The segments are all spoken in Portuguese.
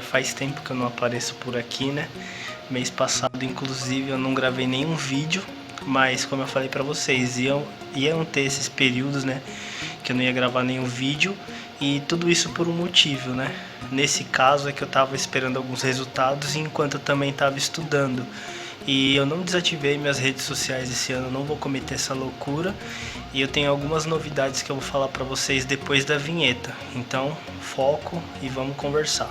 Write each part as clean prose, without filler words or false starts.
Faz tempo que eu não apareço por aqui, né? Mês passado, inclusive, eu não gravei nenhum vídeo, mas como eu falei pra vocês, iam ter esses períodos, né? Que eu não ia gravar nenhum vídeo, e tudo isso por um motivo, né? Nesse caso é que eu tava esperando alguns resultados enquanto eu também tava estudando. E eu não desativei minhas redes sociais esse ano, não vou cometer essa loucura. E eu tenho algumas novidades que eu vou falar pra vocês depois da vinheta. Então, foco e vamos conversar.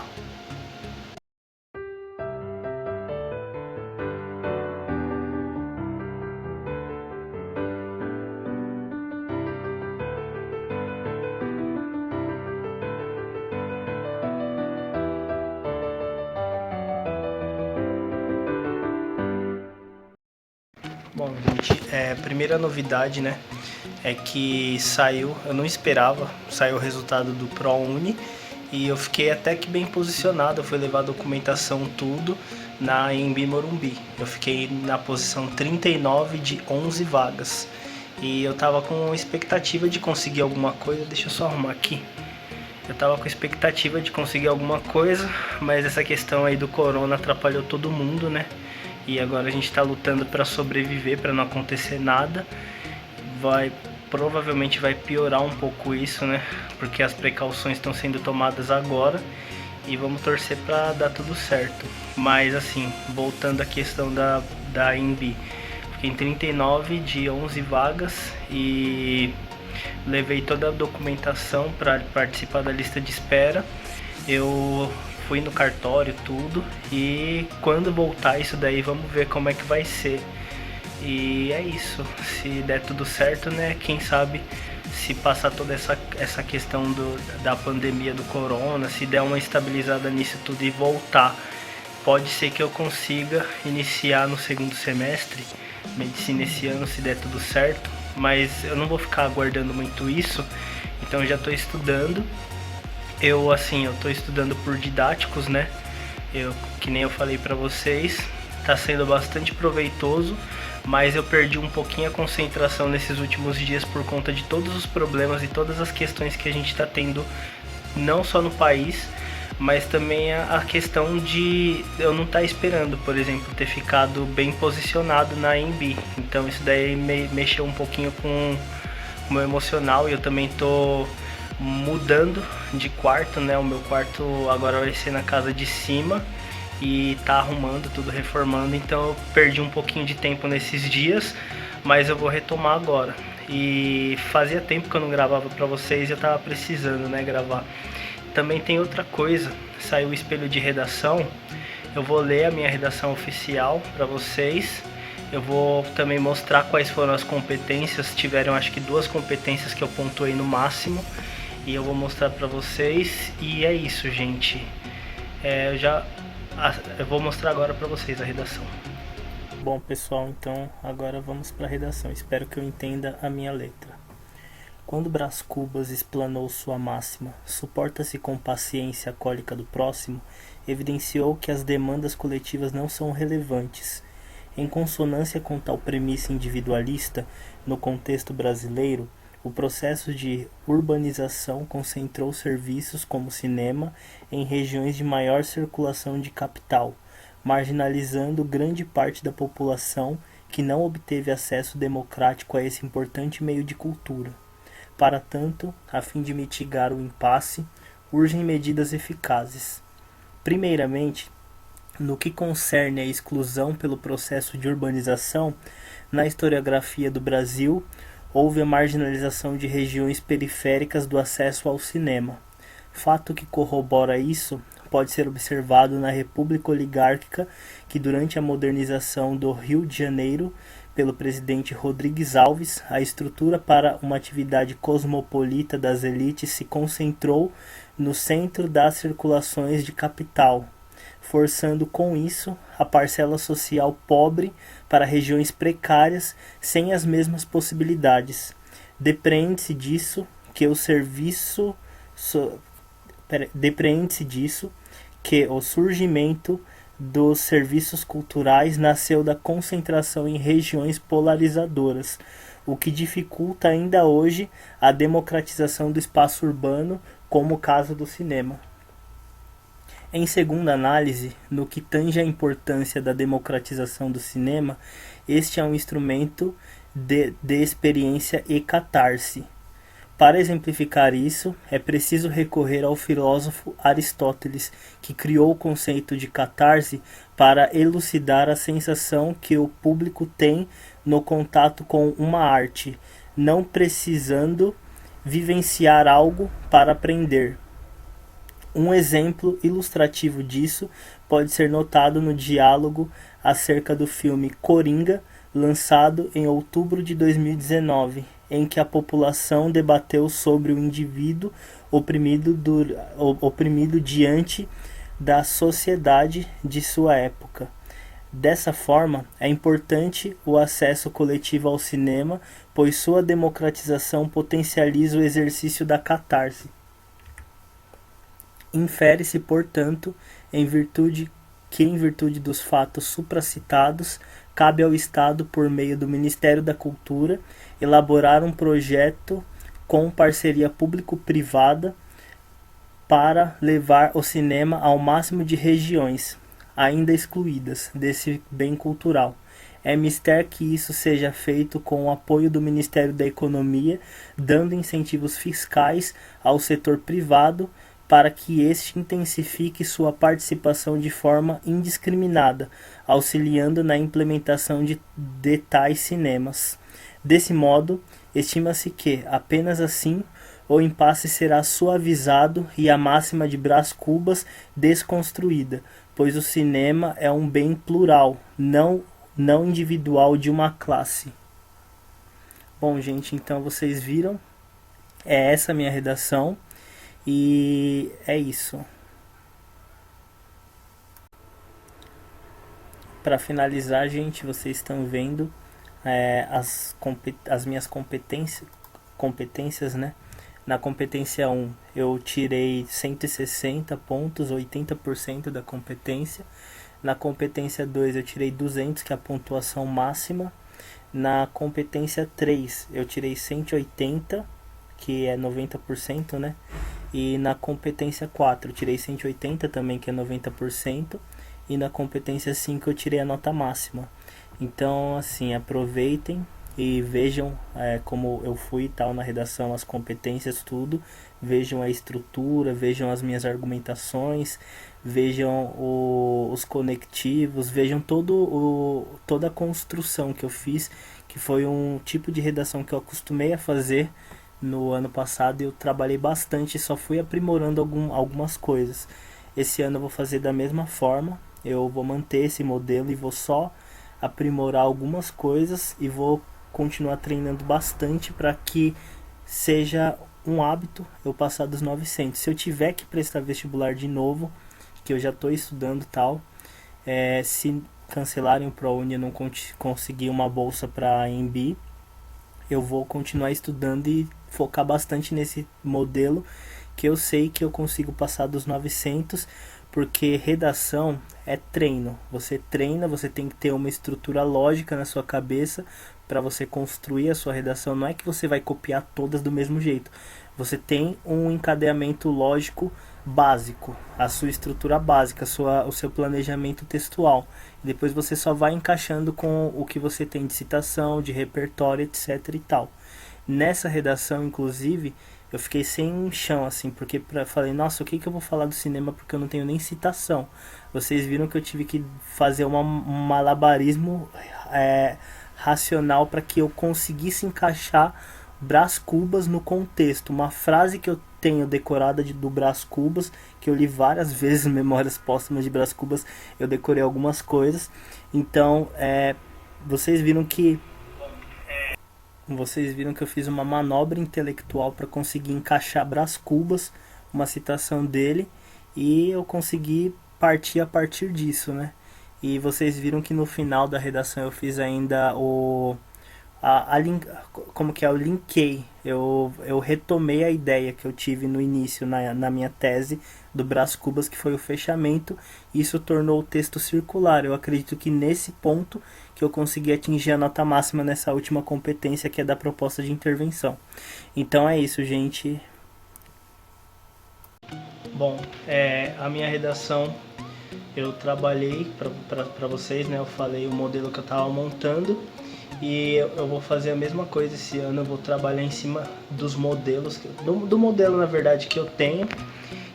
Bom, gente, a primeira novidade, né, é que saiu, eu não esperava, saiu o resultado do ProUni e eu fiquei até que bem posicionado, eu fui levar a documentação tudo na Anhembi Morumbi. Eu fiquei na posição 39 de 11 vagas e eu tava com expectativa de conseguir alguma coisa, deixa eu só arrumar aqui. Eu tava com expectativa de conseguir alguma coisa, mas essa questão aí do corona atrapalhou todo mundo, né? E agora a gente tá lutando para sobreviver, para não acontecer nada. Provavelmente vai piorar um pouco isso, né? Porque as precauções estão sendo tomadas agora e vamos torcer para dar tudo certo. Mas assim, voltando à questão da INB, fiquei em 39 de 11 vagas e levei toda a documentação para participar da lista de espera. Eu fui no cartório, tudo, e quando voltar isso daí, vamos ver como é que vai ser. E é isso, se der tudo certo, né, quem sabe se passar toda essa questão da pandemia do corona, se der uma estabilizada nisso tudo e voltar, pode ser que eu consiga iniciar no segundo semestre medicina esse ano, se der tudo certo, mas eu não vou ficar aguardando muito isso, então eu já estou estudando. Eu tô estudando por didáticos, né? Que nem eu falei pra vocês, tá sendo bastante proveitoso, mas eu perdi um pouquinho a concentração nesses últimos dias por conta de todos os problemas e todas as questões que a gente tá tendo, não só no país, mas também a questão de eu não estar esperando, por exemplo, ter ficado bem posicionado na AMB. Então isso daí mexeu um pouquinho com o meu emocional e eu também tô mudando de quarto, né? O meu quarto agora vai ser na casa de cima e tá arrumando tudo, reformando, então eu perdi um pouquinho de tempo nesses dias, mas eu vou retomar agora. E fazia tempo que eu não gravava pra vocês e eu tava precisando, né, gravar. Também tem outra coisa, saiu o espelho de redação, eu vou ler a minha redação oficial pra vocês. Eu vou também mostrar quais foram as competências, tiveram acho que 2 competências que eu pontuei no máximo. E eu vou mostrar pra vocês, e é isso, gente. Eu vou mostrar agora pra vocês a redação. Bom, pessoal, então agora vamos pra redação. Espero que eu entenda a minha letra. Quando Brás Cubas explanou sua máxima, suporta-se com paciência a cólica do próximo, evidenciou que as demandas coletivas não são relevantes. Em consonância com tal premissa individualista, no contexto brasileiro, o processo de urbanização concentrou serviços como cinema em regiões de maior circulação de capital, marginalizando grande parte da população que não obteve acesso democrático a esse importante meio de cultura. Para tanto, a fim de mitigar o impasse, urgem medidas eficazes. Primeiramente, no que concerne à exclusão pelo processo de urbanização, na historiografia do Brasil, houve a marginalização de regiões periféricas do acesso ao cinema. Fato que corrobora isso pode ser observado na República Oligárquica, que durante a modernização do Rio de Janeiro, pelo presidente Rodrigues Alves, a estrutura para uma atividade cosmopolita das elites se concentrou no centro das circulações de capital, forçando com isso a parcela social pobre para regiões precárias sem as mesmas possibilidades. Depreende-se disso que o surgimento dos serviços culturais nasceu da concentração em regiões polarizadoras, o que dificulta ainda hoje a democratização do espaço urbano, como o caso do cinema. Em segunda análise, no que tange à importância da democratização do cinema, este é um instrumento de experiência e catarse. Para exemplificar isso, é preciso recorrer ao filósofo Aristóteles, que criou o conceito de catarse para elucidar a sensação que o público tem no contato com uma arte, não precisando vivenciar algo para aprender. Um exemplo ilustrativo disso pode ser notado no diálogo acerca do filme Coringa, lançado em outubro de 2019, em que a população debateu sobre o indivíduo oprimido diante da sociedade de sua época. Dessa forma, é importante o acesso coletivo ao cinema, pois sua democratização potencializa o exercício da catarse. Infere-se, portanto, em virtude dos fatos supracitados, cabe ao Estado, por meio do Ministério da Cultura, elaborar um projeto com parceria público-privada para levar o cinema ao máximo de regiões, ainda excluídas, desse bem cultural. É mister que isso seja feito com o apoio do Ministério da Economia, dando incentivos fiscais ao setor privado, para que este intensifique sua participação de forma indiscriminada, auxiliando na implementação de tais cinemas. Desse modo, estima-se que, apenas assim, o impasse será suavizado e a máxima de Brás Cubas desconstruída, pois o cinema é um bem plural, não individual de uma classe. Bom, gente, então vocês viram, é essa a minha redação. E é isso. Para finalizar, gente, vocês estão vendo as minhas competências, né? Na competência 1 eu tirei 160 pontos, 80% da competência. Na competência 2 eu tirei 200, que é a pontuação máxima. Na competência 3 eu tirei 180, que é 90%, né? E na competência 4 eu tirei 180 também, que é 90%. E na competência 5 eu tirei a nota máxima. Então, assim, aproveitem e vejam como eu fui tal na redação, as competências, tudo. Vejam a estrutura, vejam as minhas argumentações, vejam os conectivos, vejam toda a construção que eu fiz, que foi um tipo de redação que eu acostumei a fazer no ano passado e eu trabalhei bastante, só fui aprimorando algumas coisas. Esse ano eu vou fazer da mesma forma, eu vou manter esse modelo e vou só aprimorar algumas coisas e vou continuar treinando bastante para que seja um hábito eu passar dos 900. Se eu tiver que prestar vestibular de novo, que eu já estou estudando tal, se cancelarem o ProUni e eu não conseguir uma bolsa para a EMB, eu vou continuar estudando e focar bastante nesse modelo, que eu sei que eu consigo passar dos 900, porque redação é treino. Você treina, você tem que ter uma estrutura lógica na sua cabeça para você construir a sua redação. Não é que você vai copiar todas do mesmo jeito. Você tem um encadeamento lógico básico, a sua estrutura básica, o seu planejamento textual. Depois você só vai encaixando com o que você tem de citação, de repertório, etc e tal. Nessa redação, inclusive, eu fiquei sem chão, assim, porque falei, nossa, o que eu vou falar do cinema porque eu não tenho nem citação. Vocês viram que eu tive que fazer um malabarismo racional para que eu conseguisse encaixar Brás Cubas no contexto. Uma frase que eu tenho decorada do Brás Cubas, que eu li várias vezes em Memórias Póstumas de Brás Cubas, eu decorei algumas coisas. Então, vocês viram que eu fiz uma manobra intelectual para conseguir encaixar Brás Cubas, uma citação dele, e eu consegui partir a partir disso, né? E vocês viram que no final da redação eu fiz ainda eu linkei, eu retomei a ideia que eu tive no início na minha tese do Brás Cubas, que foi o fechamento, e isso tornou o texto circular. Eu acredito que nesse ponto que eu consegui atingir a nota máxima nessa última competência, que é da proposta de intervenção. Então é isso, gente. Bom, a minha redação eu trabalhei para vocês, né? Eu falei o modelo que eu estava montando e eu vou fazer a mesma coisa esse ano. Eu vou trabalhar em cima dos modelos, do modelo na verdade que eu tenho,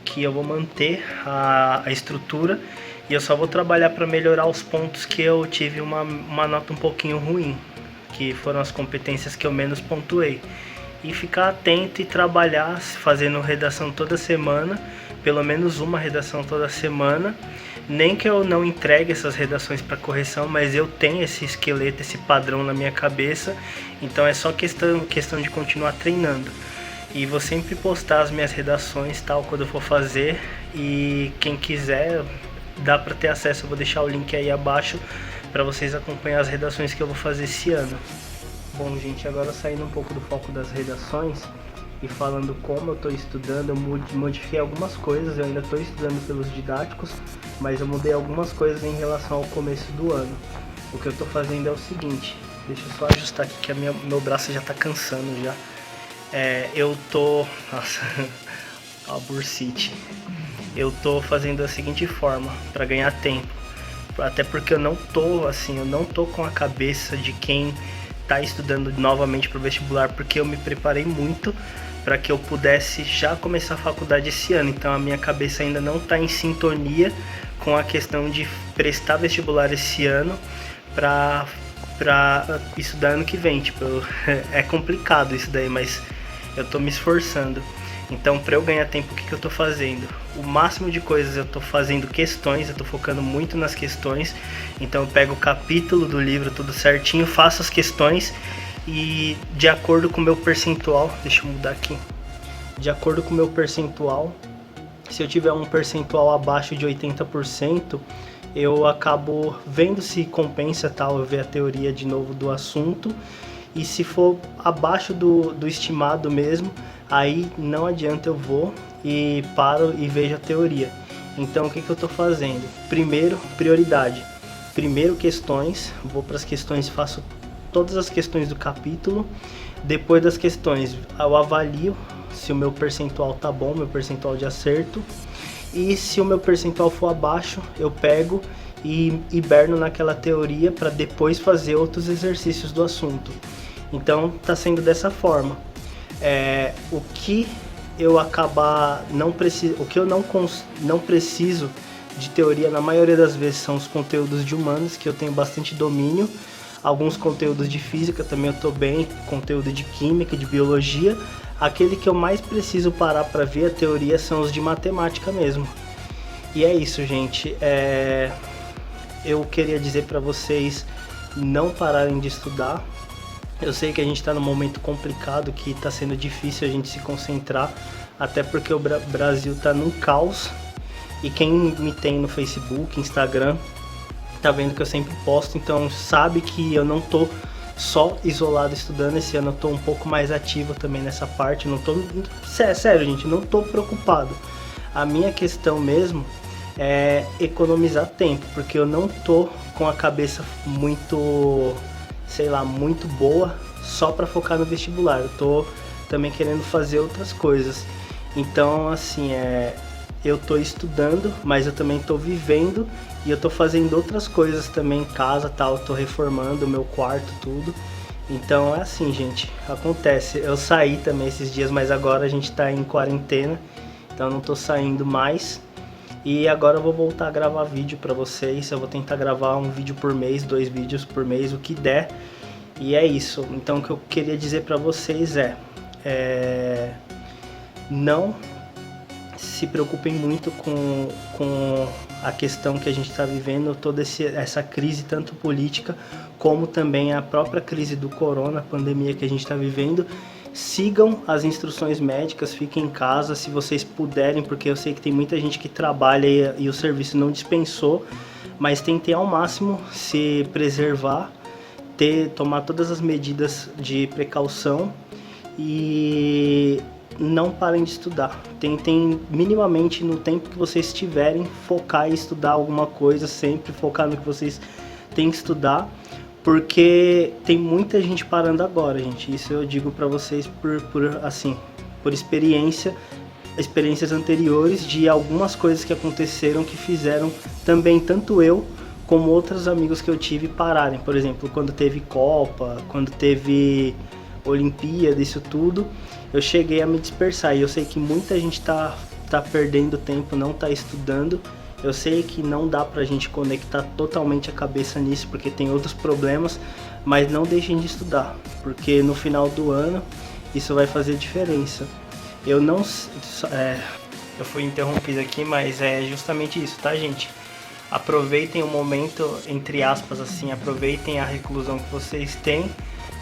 que eu vou manter a estrutura e eu só vou trabalhar para melhorar os pontos que eu tive uma nota um pouquinho ruim, que foram as competências que eu menos pontuei. E ficar atento e trabalhar fazendo redação toda semana, pelo menos uma redação toda semana. Nem que eu não entregue essas redações para correção, mas eu tenho esse esqueleto, esse padrão na minha cabeça, então é só questão de continuar treinando. E vou sempre postar as minhas redações tal quando eu for fazer, e quem quiser dá para ter acesso, eu vou deixar o link aí abaixo para vocês acompanhar as redações que eu vou fazer esse ano. Bom, gente, agora saindo um pouco do foco das redações e falando como eu estou estudando, eu modifiquei algumas coisas. Eu ainda estou estudando pelos didáticos, mas eu mudei algumas coisas em relação ao começo do ano. O que eu estou fazendo é o seguinte, deixa eu só ajustar aqui que meu braço já está cansando já. Nossa, a bursite. Eu estou fazendo da seguinte forma, para ganhar tempo. Até porque eu não tô com a cabeça de quem tá estudando novamente para o vestibular, porque eu me preparei muito para que eu pudesse já começar a faculdade esse ano. Então a minha cabeça ainda não está em sintonia com a questão de prestar vestibular esse ano para estudar ano que vem. Tipo, é complicado isso daí, mas eu tô me esforçando. Então, para eu ganhar tempo, o que eu tô fazendo? O máximo de coisas eu tô fazendo questões, eu tô focando muito nas questões. Então eu pego o capítulo do livro tudo certinho, faço as questões e de acordo com o meu percentual, deixa eu mudar aqui. De acordo com o meu percentual, se eu tiver um percentual abaixo de 80%, eu acabo vendo se compensa tal, eu ver a teoria de novo do assunto. E se for abaixo do estimado mesmo, aí não adianta, eu vou e paro e vejo a teoria. Então o que eu estou fazendo? Primeiro, prioridade. Primeiro questões, vou para as questões, faço todas as questões do capítulo. Depois das questões eu avalio se o meu percentual tá bom, meu percentual de acerto. E se o meu percentual for abaixo, eu pego e hiberno naquela teoria para depois fazer outros exercícios do assunto. Então tá sendo dessa forma. O que eu acabar o que eu não preciso de teoria na maioria das vezes são os conteúdos de humanos, que eu tenho bastante domínio. Alguns conteúdos de física também eu tô bem, conteúdo de química, de biologia. Aquele que eu mais preciso parar para ver a teoria são os de matemática mesmo. E é isso, gente. Eu queria dizer para vocês não pararem de estudar. Eu sei que a gente está num momento complicado, que está sendo difícil a gente se concentrar, até porque o Brasil está num caos. E quem me tem no Facebook, Instagram, tá vendo que eu sempre posto, então sabe que eu não tô só isolado estudando. Esse ano eu tô um pouco mais ativo também nessa parte. Não tô, sério, gente, não tô preocupado. A minha questão mesmo é economizar tempo, porque eu não tô com a cabeça muito, sei lá, muito boa só para focar no vestibular. Eu tô também querendo fazer outras coisas. Então, assim, eu tô estudando, mas eu também tô vivendo e eu tô fazendo outras coisas também em casa, tal. Eu tô reformando o meu quarto, tudo. Então é assim, gente, acontece. Eu saí também esses dias, mas agora a gente tá em quarentena, então eu não tô saindo mais. E agora eu vou voltar a gravar vídeo pra vocês. Eu vou tentar gravar um vídeo por mês, 2 vídeos por mês, o que der. E é isso. Então o que eu queria dizer pra vocês não se preocupem muito com a questão que a gente está vivendo, toda essa crise, tanto política como também a própria crise do corona, a pandemia que a gente está vivendo. Sigam as instruções médicas, fiquem em casa se vocês puderem, porque eu sei que tem muita gente que trabalha e o serviço não dispensou, mas tentem ao máximo se preservar, tomar todas as medidas de precaução e não parem de estudar. Tentem minimamente, no tempo que vocês tiverem, focar em estudar alguma coisa, sempre focar no que vocês têm que estudar, porque tem muita gente parando agora, gente. Isso eu digo pra vocês por experiência. experiências anteriores de algumas coisas que aconteceram que fizeram também tanto eu como outros amigos que eu tive pararem. Por exemplo, quando teve Copa, quando teve Olimpíada, isso tudo, eu cheguei a me dispersar. E eu sei que muita gente tá perdendo tempo, não tá estudando. Eu sei que não dá pra gente conectar totalmente a cabeça nisso, porque tem outros problemas, mas não deixem de estudar, porque no final do ano isso vai fazer diferença. Eu não... eu fui interrompido aqui, mas é justamente isso, tá, gente? Aproveitem o momento, entre aspas, assim, aproveitem a reclusão que vocês têm,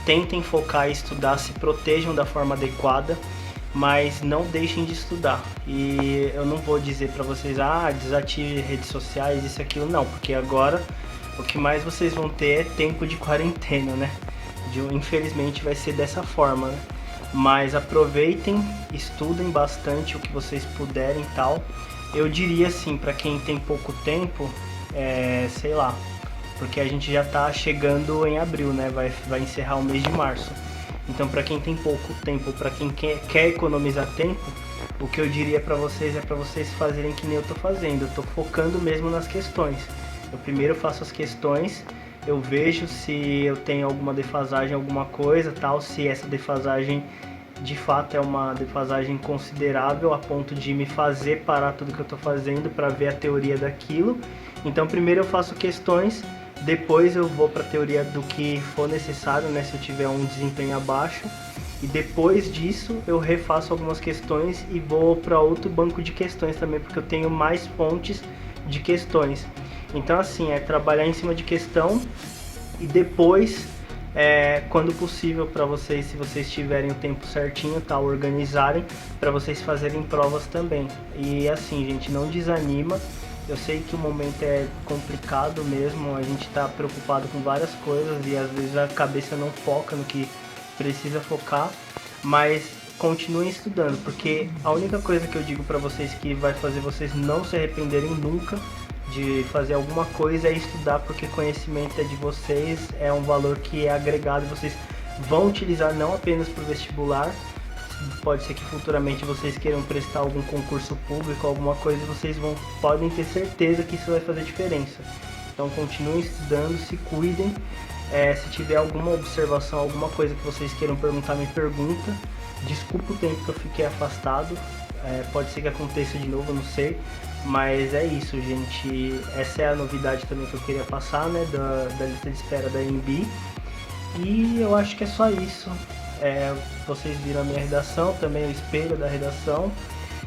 tentem focar em estudar, se protejam da forma adequada, mas não deixem de estudar. E eu não vou dizer pra vocês, desative redes sociais, isso e aquilo, não, porque agora o que mais vocês vão ter é tempo de quarentena, né? Infelizmente vai ser dessa forma, né? Mas aproveitem, estudem bastante o que vocês puderem e tal. Eu diria assim, para quem tem pouco tempo, sei lá, porque a gente já tá chegando em abril, né? Vai encerrar o mês de março. Então, para quem tem pouco tempo, para quem quer economizar tempo, o que eu diria para vocês é para vocês fazerem que nem eu tô fazendo. Eu tô focando mesmo nas questões. Eu primeiro faço as questões, eu vejo se eu tenho alguma defasagem, alguma coisa, tal, se essa defasagem de fato é uma defasagem considerável a ponto de me fazer parar tudo que eu estou fazendo para ver a teoria daquilo. Então primeiro eu faço questões, depois eu vou para a teoria do que for necessário, né, se eu tiver um desempenho abaixo, e depois disso eu refaço algumas questões e vou para outro banco de questões também, porque eu tenho mais fontes de questões. Então assim, é trabalhar em cima de questão e depois, quando possível para vocês, se vocês tiverem o tempo certinho, tá, organizarem para vocês fazerem provas também. E assim, gente, não desanima. Eu sei que o momento é complicado mesmo, a gente tá preocupado com várias coisas e às vezes a cabeça não foca no que precisa focar, mas continuem estudando, porque a única coisa que eu digo para vocês que vai fazer vocês não se arrependerem nunca de fazer alguma coisa é estudar, porque conhecimento é de vocês, é um valor que é agregado e vocês vão utilizar não apenas para o vestibular, pode ser que futuramente vocês queiram prestar algum concurso público, alguma coisa, e vocês podem ter certeza que isso vai fazer diferença. Então continuem estudando, se cuidem, se tiver alguma observação, alguma coisa que vocês queiram perguntar, me pergunta. Desculpa o tempo que eu fiquei afastado, pode ser que aconteça de novo, eu não sei. Mas é isso, gente. Essa é a novidade também que eu queria passar, né, da lista de espera da AMB. E eu acho que é só isso. Vocês viram a minha redação, também o espelho da redação.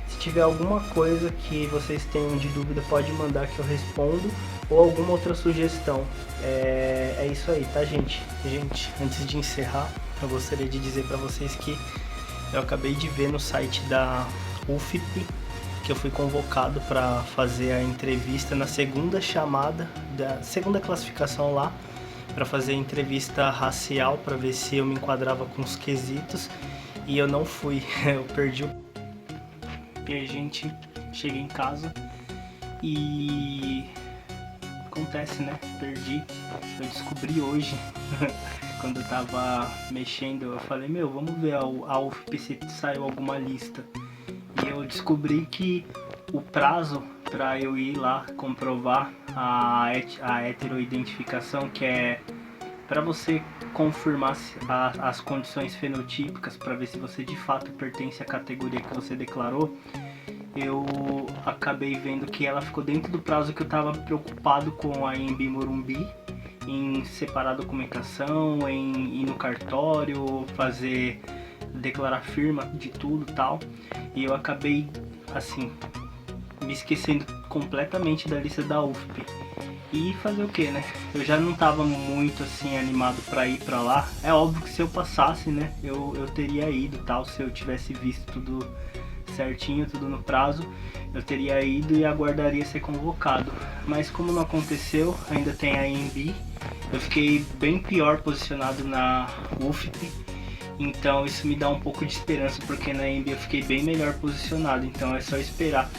Se tiver alguma coisa que vocês tenham de dúvida, pode mandar que eu respondo. Ou alguma outra sugestão. É isso aí, tá, gente? Gente, antes de encerrar, eu gostaria de dizer pra vocês que eu acabei de ver no site da UFP que eu fui convocado para fazer a entrevista na segunda chamada, da segunda classificação lá, para fazer a entrevista racial, para ver se eu me enquadrava com os quesitos, e eu não fui, eu perdi o... E aí, gente, cheguei em casa e... acontece, né? Perdi, eu descobri hoje, quando eu tava mexendo, eu falei, vamos ver a UFP se saiu alguma lista. E eu descobri que o prazo para eu ir lá comprovar a heteroidentificação, que é para você confirmar as condições fenotípicas, para ver se você de fato pertence à categoria que você declarou, eu acabei vendo que ela ficou dentro do prazo que eu estava preocupado com a AMB Morumbi, em separar a documentação, em ir no cartório, declarar firma de tudo e tal, e eu acabei, assim, me esquecendo completamente da lista da UFP. E fazer o que, né? Eu já não tava muito, assim, animado pra ir pra lá. É óbvio que se eu passasse, né, eu teria ido tal, se eu tivesse visto tudo certinho, tudo no prazo, eu teria ido e aguardaria ser convocado. Mas como não aconteceu, ainda tem a AMB, eu fiquei bem pior posicionado na UFP. Então isso me dá um pouco de esperança, porque na AMB eu fiquei bem melhor posicionado, então é só esperar.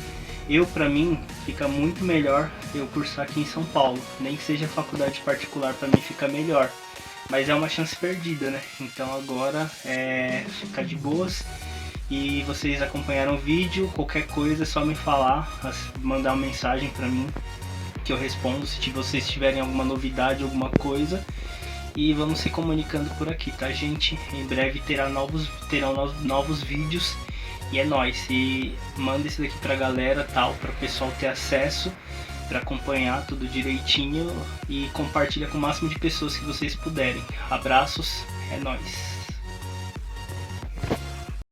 Pra mim, fica muito melhor eu cursar aqui em São Paulo, nem que seja faculdade particular, pra mim fica melhor. Mas é uma chance perdida, né? Então agora ficar de boas E vocês acompanharam o vídeo, qualquer coisa é só me falar, mandar uma mensagem pra mim que eu respondo se vocês tiverem alguma novidade, alguma coisa. E vamos se comunicando por aqui, tá, gente? Em breve terão novos vídeos. E é nóis. E manda isso daqui pra galera, tal, para o pessoal ter acesso, para acompanhar tudo direitinho. E compartilha com o máximo de pessoas que vocês puderem. Abraços, é nóis.